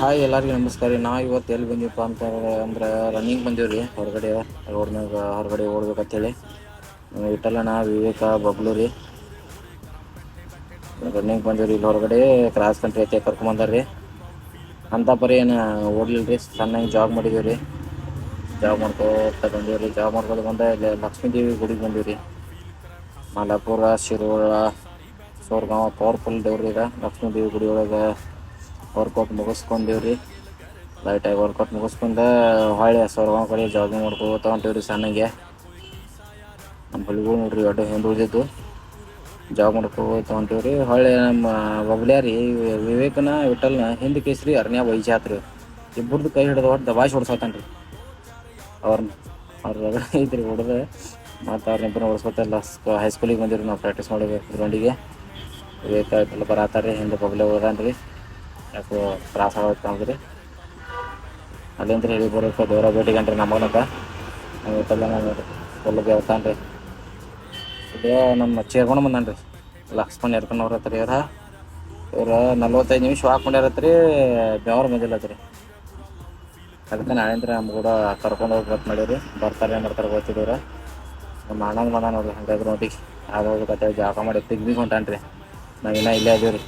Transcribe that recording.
Hi ಎಲ್ಲರಿಗೂ ನಮಸ್ಕಾರ ರೀ. ನಾವು ಇವತ್ತು ಎಲ್ಲಿ ಬಂದೀವಪ್ಪ ಅಂದ್ರೆ ರನ್ನಿಂಗ್ ಬಂದೀವಿ ರೀ. ಹೊರಗಡೆ ರೋಡ್ನಾಗ ಹೊರಗಡೆ ಓಡ್ಬೇಕಂತೇಳಿ ಇಟ್ಟಲ್ಲಣ್ಣ ವಿವೇಕ ಬಬ್ಲೂ ರೀ ರನ್ನಿಂಗ್ ಬಂದೀವಿ ರೀ. ಇಲ್ಲಿ ಹೊರಗಡೆ ಕ್ರಾಸ್ ಕಂಟ್ರಿ ಐತೆ ಕರ್ಕೊಂಬಂದಾರ್ರಿ. ಅಂತ ಪರಿ ಏನು ಓಡ್ಲಿಲ್ಲ ರೀ, ಸಣ್ಣಗೆ ಜಾಗ್ ಮಾಡಿದೀವಿ ರೀ. ಜಾಗ್ ಮಾಡ್ಕೋತ ಬಂದೀವಿ ರೀ. ಜಾಗ್ ಮಾಡ್ಕೋತ ಬಂದ ಇಲ್ಲಿ ಲಕ್ಷ್ಮೀ ದೇವಿ ಗುಡಿಗೆ ಬಂದೀವಿ ರೀ. ಮಲಪುರ ಶಿರೋಳ ಸೋರ್ಗಾಂವ್ ಪವರ್ಫುಲ್ ದೇವ್ರು ಈಗ ಲಕ್ಷ್ಮೀ ದೇವಿ ಗುಡಿ ಒಳಗೆ ವರ್ಕೌಟ್ ಮುಗಿಸ್ಕೊಂಡೀವ್ರಿ. ಲೈಟಾಗಿ ವರ್ಕೌಟ್ ಮುಗಿಸ್ಕೊಂಡು ಹೊಳ್ಳಿ ಸೋರ್ಗಾಂವ್ ಕಡೆ ಜಾಗಿಂಗ್ ಮಾಡ್ಕೋತ ಹೊಂಟೀವ್ರಿ. ಸಣ್ಣಗೆ ನಮ್ಮ ಬಲಿಗಳು ನೋಡ್ರಿ ಅಡ್ಡ ಹಿಂದೆ ಉಳಿದಿದ್ದು ಜಾಗ್ ಮಾಡ್ಕೋತ ಹೊಂಟೀವ್ರಿ. ಹೊಳ್ಳಿ ನಮ್ಮ ಬಬ್ಲ್ಯಾ ರೀ ವಿವೇಕನ ವಿಠಲ್ನ ಹಿಂದ್ ಕೇಸ್ರಿ ಅರ್ನ್ಯಾ ವೈಜಾತ್ರಿ ಇಬ್ಬರದು ಕೈ ಹಿಡಿದು ಒಟ್ಟು ದಬಾಯಿಸಿ ಹೊಡ್ಸೋತಾನ್ರಿ ಅವ್ರ ಐತ್ರಿ ಹೊಡೆದು. ಮತ್ತು ಅವ್ರನ್ನಿಬ್ಬರು ಹೊಡ್ಸ್ಕೊತಲ್ಲ ಹೈಸ್ಕೂಲಿಗೆ ಬಂದಿರಿ ನಾವು ಪ್ರಾಕ್ಟೀಸ್ ಮಾಡಬೇಕು ಗ್ರೌಂಡಿಗೆ. ವಿವೇಕ ಎಲ್ಲ ಬರತ್ತಾರ್ರಿ, ಹಿಂದೆ ಬಬ್ಲ್ಯಾ ಹೋದಾನ್ರಿ. ಯಾಕೋ ತ್ರಾಸ ಆಗೋಯ್ತು ಅಲ್ಲಿಂದ ಹೇಳಿ ಬರೋಕೆ ದೇವರ ಭೇಟಿ ಗಂಟ್ರಿ ನಮ್ಮನಕ ನಮ್ಮ ಹೊಲಗೆ ಹೇಳ್ತಾನೆ ರೀ. ಇದೇ ನಮ್ಮ ಚೇರ್ಮನ್ ಬಂದಾನ ರೀ, ಲಕ್ಷ್ಮಣ್ ಎರ್ಕನ್ನವ್ರ ಹತ್ರ ಇವ್ರು 45 ನಿಮಿಷ ಹಾಕ್ಕೊಂಡ್ಯಾರತ್ರಿ, ಬೆವ್ರು ಬಂದಿಲ್ಲತ್ರಿ. ಅದಕ್ಕೆ ನಾಳೆಂದ್ರೆ ನಮ್ಮ ಕೂಡ ಕರ್ಕೊಂಡು ಹೋಗ್ಬೇಕು ಮಾಡೀರಿ. ಬರ್ತಾರೆ ಗೊತ್ತಿದ್ದವ್ರು. ನಮ್ಮ ಅಣ್ಣನ ಬಂದ ನೋಡ್ರಿ ಹಂಗಾಗಿ ನೋಡಿಗೆ ಆಗೋಗ್ಬೇಕಂತೇಳಿ ಜಾಗ ಮಾಡಿ ತೆಗ್ದು ಹೊಂಟಾನ್ರಿ. ನಾವಿನ್ನ ಇಲ್ಲೇ ಅದೀವಿ ರೀ.